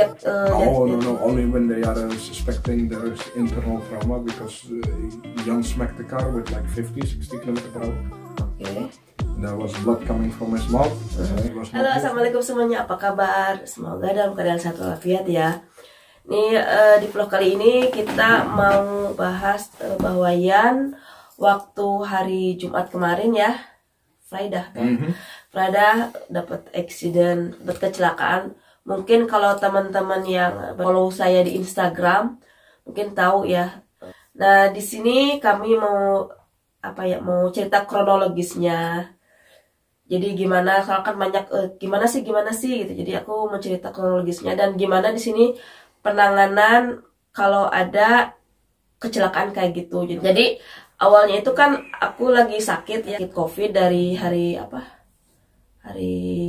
get no. Only when they are suspecting there is internal trauma because Jan smacked the car with like 50-60 km/h. Okay. There was blood coming from his mouth. Halo, assalamualaikum semuanya. Apa kabar? Semoga dalam keadaan sehat walafiat ya. Nih di vlog kali ini kita mau bahas bahwa Yan waktu hari Jumat kemarin ya, Friday kan? Friday dapat accident, dapat kecelakaan. Mungkin kalau teman-teman yang follow saya di Instagram mungkin tahu ya. Nah di sini kami mau mau cerita kronologisnya. Jadi gimana, soalnya kan banyak gimana sih gitu. Jadi aku mau cerita kronologisnya dan gimana di sini penanganan kalau ada kecelakaan kayak gitu. Jadi awalnya itu kan aku lagi sakit ya, sakit COVID dari hari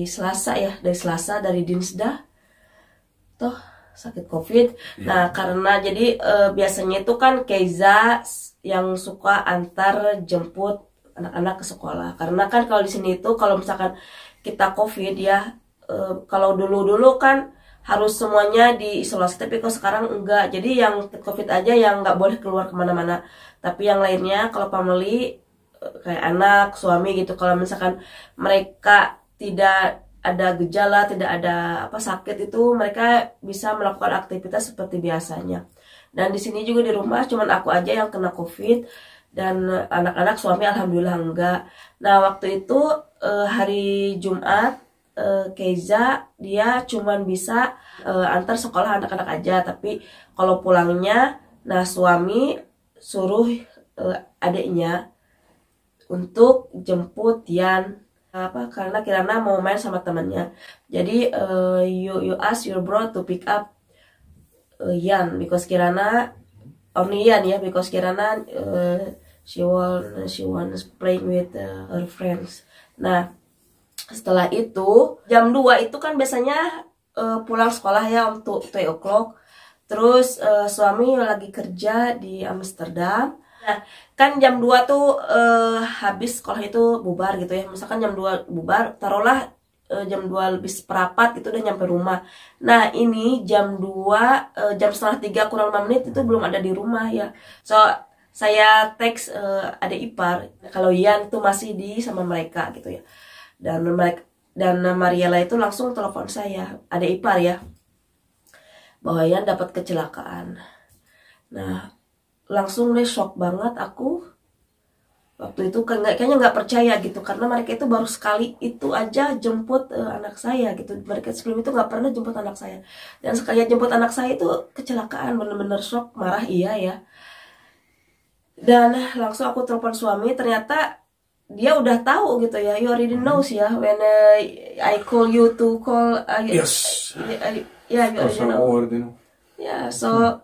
Selasa ya, dari Dinsdah toh sakit COVID. Nah karena jadi biasanya itu kan Keiza yang suka antar jemput anak-anak ke sekolah, karena kan kalau di sini itu kalau misalkan kita COVID ya, kalau dulu kan harus semuanya diisolasi, tapi kalau sekarang enggak. Jadi yang COVID aja yang nggak boleh keluar kemana-mana, tapi yang lainnya kalau family kayak anak, suami gitu, kalau misalkan mereka tidak ada gejala, tidak ada sakit, itu mereka bisa melakukan aktivitas seperti biasanya. Dan di sini juga di rumah cuman aku aja yang kena COVID, dan anak-anak, suami alhamdulillah enggak. Nah waktu itu hari Jumat Keiza dia cuman bisa antar sekolah anak-anak aja, tapi kalau pulangnya nah suami suruh adiknya untuk jemput Yan karena Kirana mau main sama temannya. Jadi you ask your bro to pick up Yan because Kirana only Yan ya, because Kirana she wants playing with her friends. Nah setelah itu jam 2 itu kan biasanya pulang sekolah ya untuk 2 o'clock. Terus suami lagi kerja di Amsterdam. Nah kan jam 2 tuh habis sekolah itu bubar gitu ya. Misalkan jam 2 bubar, taruhlah jam 2 lebih seperempat itu udah nyampe rumah. Nah ini jam 2 jam setengah 3 kurang 5 menit itu belum ada di rumah ya. So saya teks adik ipar kalau Yan tuh masih sama mereka gitu ya. Dan Mariela itu langsung telepon saya, adik ipar ya, bahwa Yan dapat kecelakaan. Nah langsung deh shock banget aku. Waktu itu kayaknya nggak percaya gitu, karena mereka itu baru sekali itu aja jemput anak saya gitu. Mereka sebelum itu nggak pernah jemput anak saya, dan sekali jemput anak saya itu kecelakaan. Bener-bener shock, marah iya ya. Dan langsung aku telepon suami, ternyata dia udah tahu gitu ya. You already knows ya when I call you to call. Yes. Yeah, you already know. Yeah, so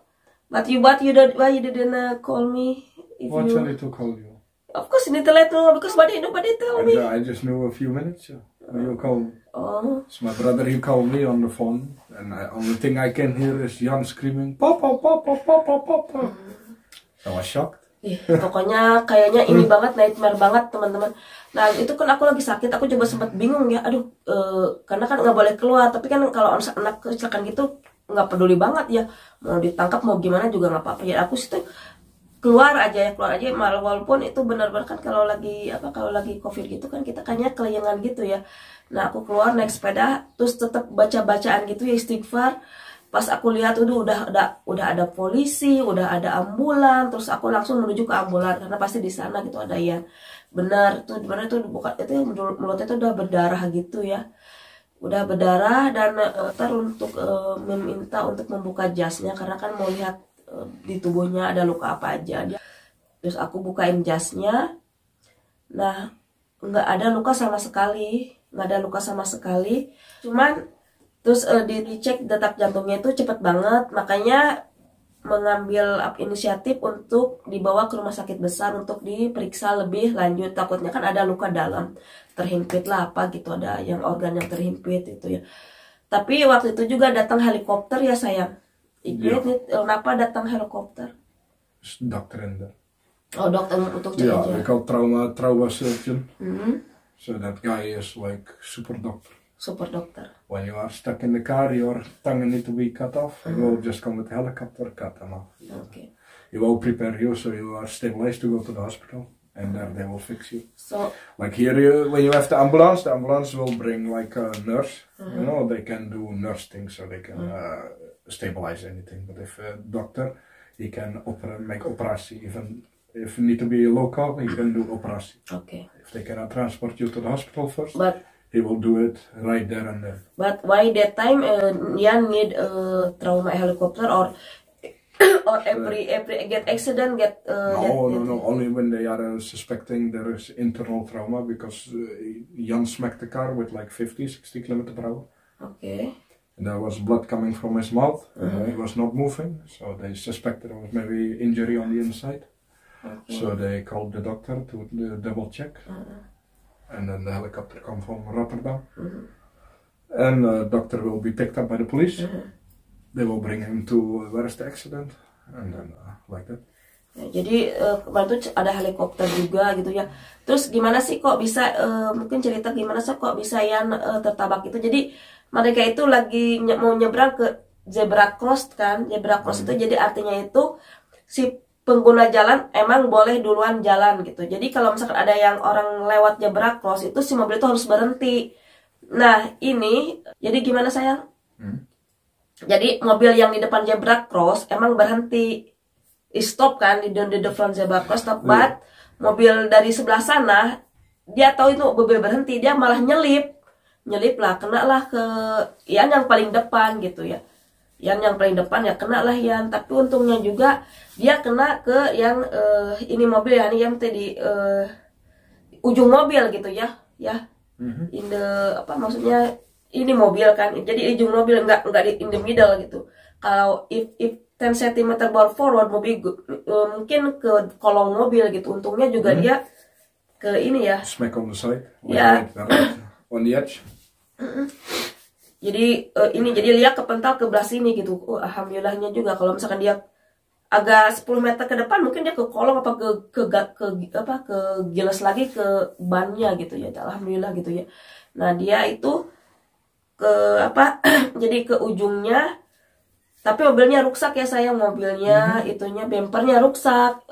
but you don't, why you didn't call me? What shall I to call you? Of course you need to let know, because nobody tell me. I just knew a few minutes when you called. Oh. It's my brother, he called me on the phone, and only thing I can hear is Jan screaming, Papa, Papa, Papa, Papa. I was shocked. Pokoknya kayaknya ini banget, nightmare banget teman-teman. Nah itu kan aku lagi sakit, aku coba sempat bingung ya, aduh karena kan nggak boleh keluar, tapi kan kalau anak kecelakaan gitu nggak peduli banget ya, mau ditangkap mau gimana juga nggak apa-apa ya. Aku situ keluar aja, malah walaupun itu benar-benar kan kalau lagi COVID gitu kan kita kayaknya kelayangan gitu ya. Nah aku keluar naik sepeda, terus tetap baca-bacaan gitu ya, istighfar. Pas aku lihat udah ada polisi, udah ada ambulan, terus aku langsung menuju ke ambulan karena pasti di sana gitu ada Yan. Benar tuh bukan itu, mulutnya tuh udah berdarah gitu ya. Udah berdarah, dan dokter untuk meminta untuk membuka jasnya karena kan mau lihat di tubuhnya ada luka apa aja. Terus aku bukain jasnya. Nah, nggak ada luka sama sekali. Cuman terus dicek detak jantungnya itu cepet banget, makanya mengambil inisiatif untuk dibawa ke rumah sakit besar untuk diperiksa lebih lanjut. Takutnya kan ada luka dalam, terhimpit lah apa gitu, ada yang organ yang terhimpit itu ya. Tapi waktu itu juga datang helikopter ya sayang. Kenapa datang helikopter? Dokter in there. Oh dokter untuk cek aja. Yeah, they call trauma surgeon. So that guy is like super doctor. super dokter. When you are stuck in the car, your tongue need to be cut off. You will just come with helicopter, cut them off. Okay. He will prepare you so you are stabilized to go to the hospital, and there they will fix you. So Like here, when you have the ambulance will bring like a nurse. You know, they can do nurse things, so they can stabilize anything. But if a doctor, he can make operation. Even if you need to be local, he can do operation. okay. If they cannot transport you to the hospital first, But he will do it right there and there. why that time Jan need a trauma helicopter or every get accident get No. Only when they are suspecting there is internal trauma, because Jan smacked the car with like 50, 60 km per hour. Okay. And there was blood coming from his mouth. He was not moving, so they suspected there was maybe injury on the inside. Okay. So they called the doctor to double check. And then the helicopter come from Rotterdam. And the doctor will be picked up by the police. They will bring him to where is the accident, and then like that. Ya, jadi kemarin tuh ada helikopter juga gitu ya. Terus gimana sih kok bisa mungkin cerita gimana sih kok bisa Yan tertabak itu. Jadi mereka itu lagi mau nyebrang ke zebra cross kan. Zebra cross itu jadi artinya itu si pengguna jalan emang boleh duluan jalan gitu. Jadi kalau misalkan ada yang orang lewat zebra cross itu si mobil itu harus berhenti. Nah ini jadi gimana sayang? Jadi mobil yang di depan zebra cross emang berhenti, di stop kan di depan zebra cross, stop. But mobil dari sebelah sana dia tahu itu mobil berhenti, dia malah nyelip lah, kena lah ke Yan yang paling depan gitu ya. Yan yang paling depan ya kena lah Yan, tapi untungnya juga dia kena ke yang ini mobil ya, yang tadi ujung mobil gitu ya. In the apa maksudnya ini mobil kan, jadi ujung mobil nggak di in the middle gitu. Kalau if 10 cm bawah forward mobil mungkin ke kolong mobil gitu. Untungnya juga dia ke ini ya. Smack on the side. Ya. On the edge. Jadi ini jadi dia kepental ke belah sini gitu. Alhamdulillahnya juga kalau misalkan dia agak 10 meter ke depan mungkin dia ke kolong apa ke gilas lagi ke bannya gitu ya. Alhamdulillah gitu ya. Nah dia itu ke apa jadi ke ujungnya, tapi mobilnya rusak ya sayang, mobilnya itunya bempernya rusak,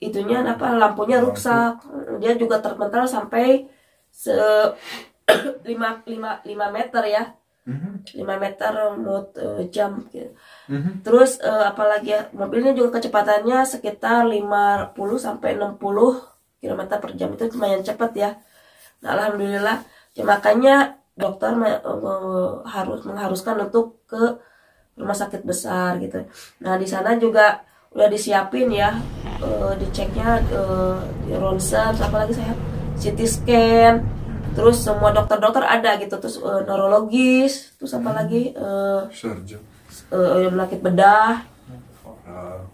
itunya apa lampunya rusak, dia juga terpental sampai 5 meter ya, 5 meter mot jam gitu. Terus apalagi ya, mobilnya juga kecepatannya sekitar 50 sampai 60 km per jam, itu lumayan cepat ya. Nah alhamdulillah ya, makanya dokter mengharuskan untuk ke rumah sakit besar gitu. Nah di sana juga udah disiapin ya, diceknya di ronsen, apa lagi saya CT scan, terus semua dokter-dokter ada gitu, terus neurologis, terus apa lagi surgeon, penyakit bedah,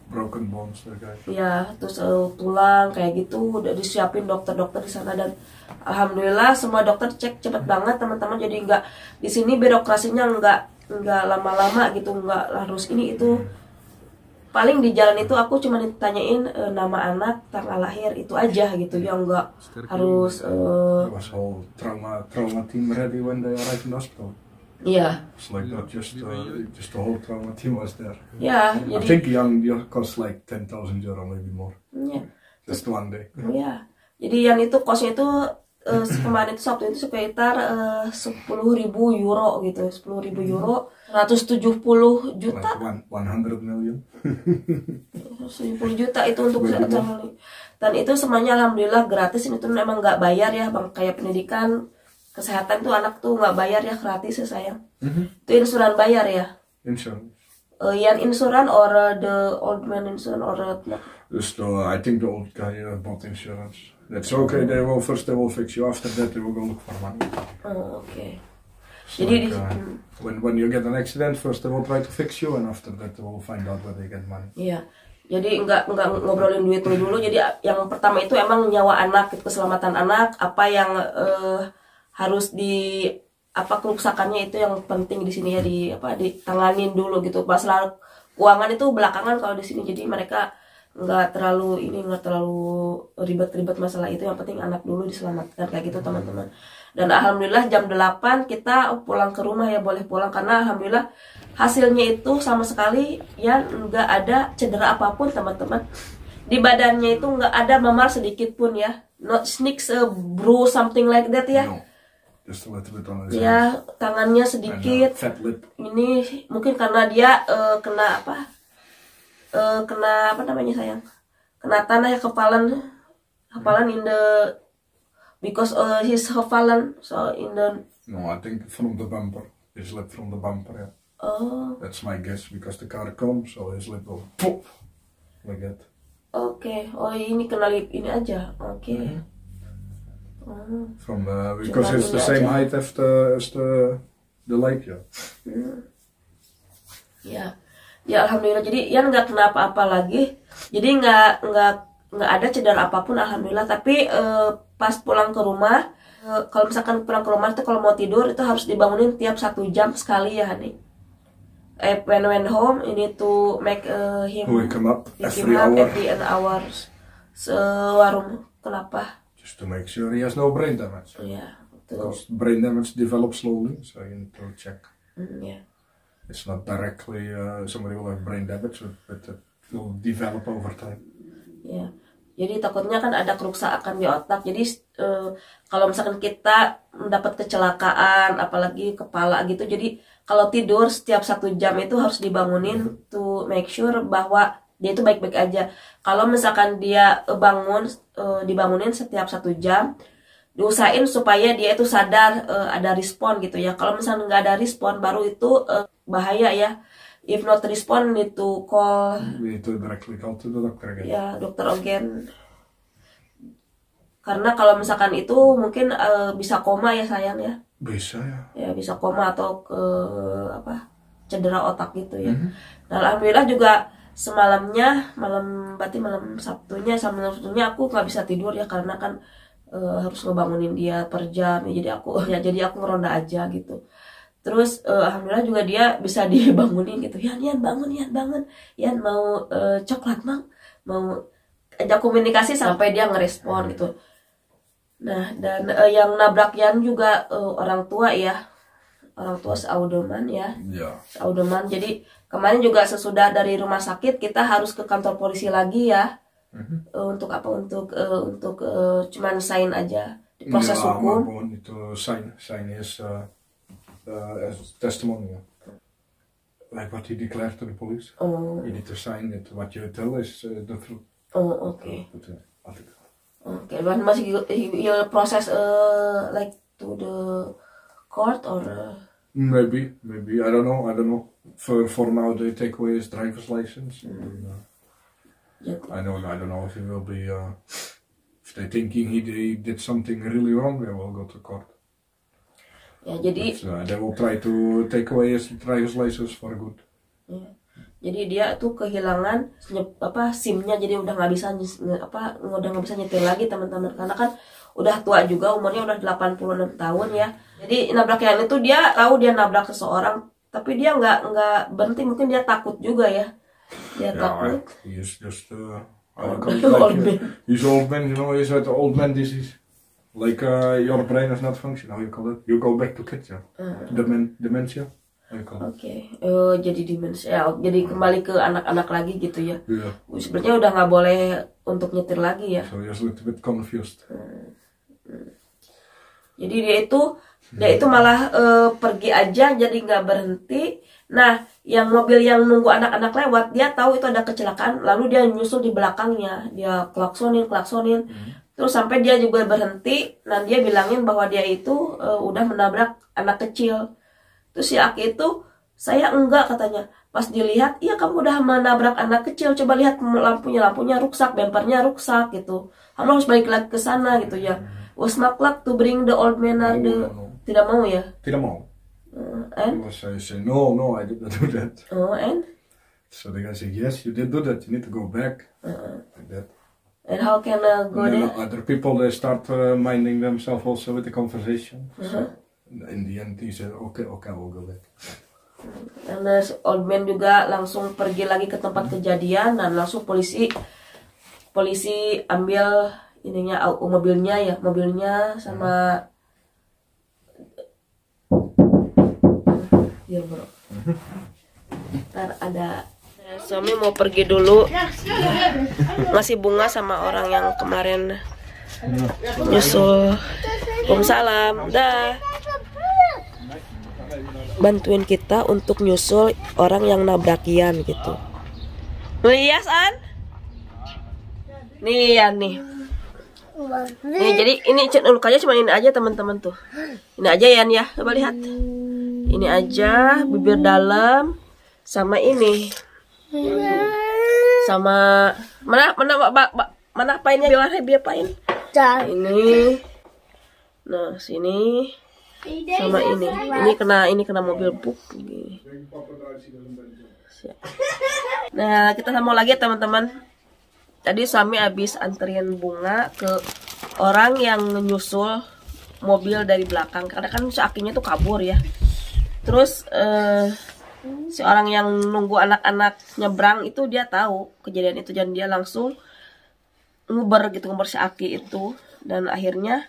broken bones ya, terus tulang kayak gitu udah disiapin dokter-dokter di sana. Dan alhamdulillah semua dokter cek cepet banget teman-teman, jadi nggak di sini birokrasinya nggak lama-lama gitu, nggak harus ini itu. Paling di jalan itu aku cuma ditanyain nama anak, tanggal lahir, itu aja gitu ya, nggak harus was whole trauma team ready when they arrived in hospital. Iya. It's like not just the whole trauma team was there. Ya, I jadi think your cost like 10,000 euro, maybe more. ya. Just one day. Iya. Jadi yang itu kosnya itu kemarin itu Sabtu itu sekitar 10.000 euro gitu, 10.000 euro, 170 juta. Like 100 million. 170 juta itu untuk satu. Dan itu semuanya alhamdulillah gratis. Ini tuh memang nggak bayar ya, bang. Kayak pendidikan, kesehatan tuh anak tuh nggak bayar ya, gratis ya sayang. Itu insuran bayar ya. Insurance. Yang insuran or the old man insurance or I think the old guy bought insurance. That's okay. They will fix you. After that, they will go look for money. Oh, okay. So Jadi when you get an accident, first they will try to fix you, and after that they will find out where they get money. Iya. Jadi nggak ngobrolin duit dulu. Jadi yang pertama itu emang nyawa anak, keselamatan anak, apa yang harus di apa kerusakannya itu yang penting di sini ya, ditanganin dulu gitu. Masalah keuangan itu belakangan kalau di sini. Jadi mereka nggak terlalu ribet-ribet masalah itu, yang penting anak dulu diselamatkan kayak gitu teman-teman. Dan alhamdulillah jam 8 kita pulang ke rumah ya, boleh pulang karena alhamdulillah hasilnya itu sama sekali ya nggak ada cedera apapun teman-teman. Di badannya itu nggak ada memar sedikit pun ya, not sneaks, bruise something like that ya. No. Just a little bit on his Ya tangannya sedikit. fat lip. Ini mungkin karena dia kena apa? Kena apa namanya sayang? Kena tanah ya, kepalan in the, because he's hafalan, so in the. No, I think from the bumper. His lip from the bumper, yeah. Oh. That's my guess because the car comes, so his lip will pop like that. Oke. Oh ini kena lip ini aja. Oke. From because Cuman it's the ini same aja. height as the lake, yeah. Ya, ya alhamdulillah. Jadi Ian nggak kena apa-apa lagi. Jadi nggak ada cedera apapun alhamdulillah. Tapi pas pulang ke rumah, kalau misalkan pulang ke rumah itu kalau mau tidur itu harus dibangunin tiap 1 jam sekali ya Hani. When home, you need to make him Wake him up wake every him up hour every an hours. Sewarum kenapa? just to make sure he has no brain damage. Ya, betul. Because brain damage develops slowly, so you need to check. Ya. It's not directly somebody will have brain damage, but it will develop over time. Ya, jadi takutnya kan ada kerusakan di otak. Jadi kalau misalkan kita mendapat kecelakaan, apalagi kepala gitu, jadi kalau tidur setiap 1 jam itu harus dibangunin to make sure bahwa dia itu baik-baik aja. Kalau misalkan dia dibangunin setiap 1 jam, diusahain supaya dia itu sadar ada respon gitu ya. Kalau misalnya nggak ada respon, baru itu bahaya ya. If not respond, need to call We need to directly call to the doctor again. ya dokter Ogen. Karena kalau misalkan itu mungkin bisa koma ya sayang ya. Bisa ya. Ya bisa koma atau ke cedera otak gitu ya. Nah alhamdulillah juga semalamnya berarti malam Sabtunya aku nggak bisa tidur ya karena kan harus ngebangunin dia per jam ya, jadi aku ngeronda aja gitu. Terus alhamdulillah juga dia bisa dibangunin gitu. Yan bangun, Yan mau coklat mang, mau ajak komunikasi sampai dia ngerespon gitu. Nah dan yang nabrak Yan juga orang tua Saudeman ya. Yeah. Saudeman. Jadi kemarin juga sesudah dari rumah sakit kita harus ke kantor polisi lagi ya. Untuk apa? Untuk cuman sign aja di proses Yeah, hukum. I need to sign his as testimony. Like what he declared to the police. Oh, You need to sign it. What you tell is the truth. oh oke. But, Oke, dan masih you proses like to the court or maybe I don't know. For now they take away his driver's license. ya, I don't know if he will be. If they thinking he did something really wrong, they will go to court. ya jadi But, they will try to take away his driver's license for good. ya, jadi dia tuh kehilangan SIM-nya, jadi udah nggak bisa nyetir lagi teman-teman karena kan udah tua juga, umurnya udah 86 tahun ya. Jadi nabrak yang itu dia tahu dia nabrak seseorang, tapi dia nggak berhenti, mungkin dia takut juga ya. Dia takut. He's just Old man. He's old man, he's at the old man disease. Like your brain is not functioning. How you call it? You go back to kids, yeah. Dementia. How you call it? Oke, jadi demensia, jadi kembali ke anak-anak lagi gitu ya. Yeah. Sebenarnya udah nggak boleh untuk nyetir lagi ya. So he's a little bit confused. Jadi dia itu malah pergi aja, jadi nggak berhenti. Nah, yang mobil yang nunggu anak-anak lewat, dia tahu itu ada kecelakaan, lalu dia nyusul di belakangnya, dia klaksonin, terus sampai dia juga berhenti. Nah, dia bilangin bahwa dia itu udah menabrak anak kecil. Terus si Aki itu, saya enggak katanya. Pas dilihat, iya kamu udah menabrak anak kecil, coba lihat lampunya rusak, bempernya rusak gitu. Kamu harus balik lagi ke sana gitu ya. Was maklak to bring the old man No. Tidak mau ya? Tidak mau. And? I say no, I did not do that. Oh, and? So the guy said, yes, you did do that. You need to go back. Like that. And how can I go And then there? other people, they start minding themselves also with the conversation. So in the end, he said, okay, I will go back. Dan old man juga langsung pergi lagi ke tempat kejadian dan langsung polisi ambil mobilnya sama Iya bro. Ntar ada suami mau pergi dulu, ngasih bunga sama orang yang kemarin nyusul. Waalaikumsalam. Dah. Bantuin kita untuk nyusul orang yang nabrakian gitu. Lias An? Nih ya nih. Nih jadi ini lukanya cuma ini aja teman-teman tuh. Ini aja Yan ya. Coba lihat. Ini aja bibir dalam sama ini. Sama mana apainnya biar apain? Ini. Nah, sini sama ini. Ini kena mobil buk. Nah, kita sambung lagi ya, teman-teman. Tadi suami habis anterin bunga ke orang yang nyusul mobil dari belakang karena kan si akinya tuh kabur ya. Terus si orang yang nunggu anak-anak nyebrang itu dia tahu kejadian itu dan dia langsung nguber si aki itu, dan akhirnya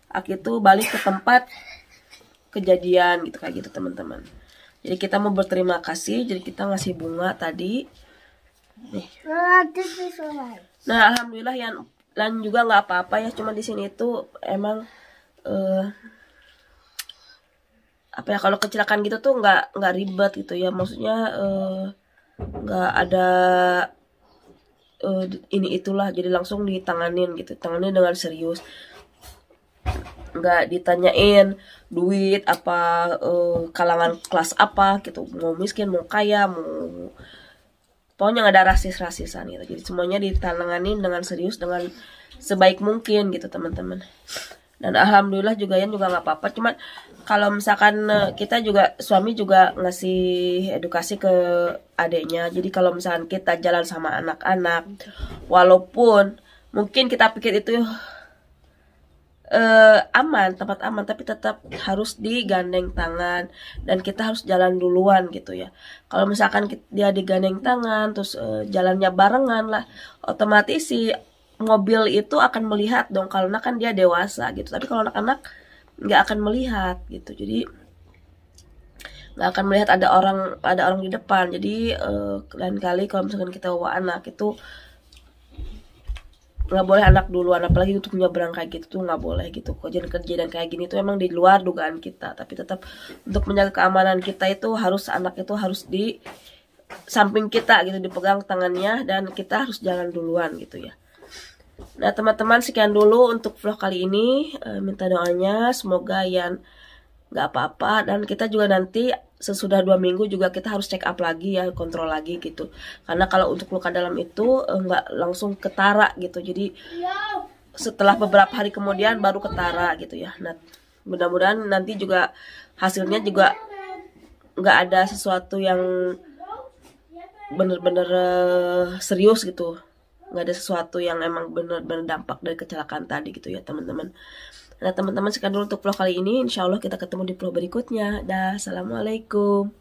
aki itu balik ke tempat kejadian gitu, kayak gitu teman-teman. Jadi kita mau berterima kasih, jadi kita ngasih bunga tadi nih. Nah alhamdulillah yang lain juga nggak apa-apa ya, cuma di sini tuh emang apa ya, kalau kecelakaan gitu tuh nggak ribet gitu ya, maksudnya nggak ada ini itulah, jadi langsung ditanganin gitu, tanganin dengan serius, nggak ditanyain duit apa, kalangan kelas apa gitu, mau miskin mau kaya mau, pokoknya nggak ada rasis-rasisan gitu, jadi semuanya ditanganin dengan serius, dengan sebaik mungkin gitu teman-teman. Dan alhamdulillah juga Yan juga nggak apa-apa, cuman kalau misalkan kita juga, suami juga ngasih edukasi ke adiknya, jadi kalau misalkan kita jalan sama anak-anak, walaupun mungkin kita pikir itu aman, tempat aman, tapi tetap harus digandeng tangan dan kita harus jalan duluan gitu ya. Kalau misalkan dia digandeng tangan terus jalannya barengan lah, otomatis si mobil itu akan melihat dong, karena kan dia dewasa gitu. Tapi kalau anak-anak nggak akan melihat gitu, jadi nggak akan melihat ada orang di depan. Jadi lain kali kalau misalkan kita bawa anak itu nggak boleh anak duluan, apalagi untuk nyebrang kayak gitu tuh nggak boleh gitu. Kejadian kayak gini tuh emang di luar dugaan kita, tapi tetap untuk menjaga keamanan kita itu harus, anak itu harus di samping kita gitu, dipegang tangannya, dan kita harus jalan duluan gitu ya. Nah teman-teman, sekian dulu untuk vlog kali ini. Minta doanya semoga Yan nggak apa-apa, dan kita juga nanti sesudah 2 minggu juga kita harus check up lagi ya, kontrol lagi gitu, karena kalau untuk luka dalam itu nggak langsung ketara gitu, jadi setelah beberapa hari kemudian baru ketara gitu ya. Nah mudah-mudahan nanti juga hasilnya juga nggak ada sesuatu yang bener-bener serius gitu, nggak ada sesuatu yang emang bener-bener dampak dari kecelakaan tadi gitu ya teman-teman. Nah teman-teman, sekian dulu untuk vlog kali ini. Insya Allah kita ketemu di vlog berikutnya. Dah, assalamualaikum.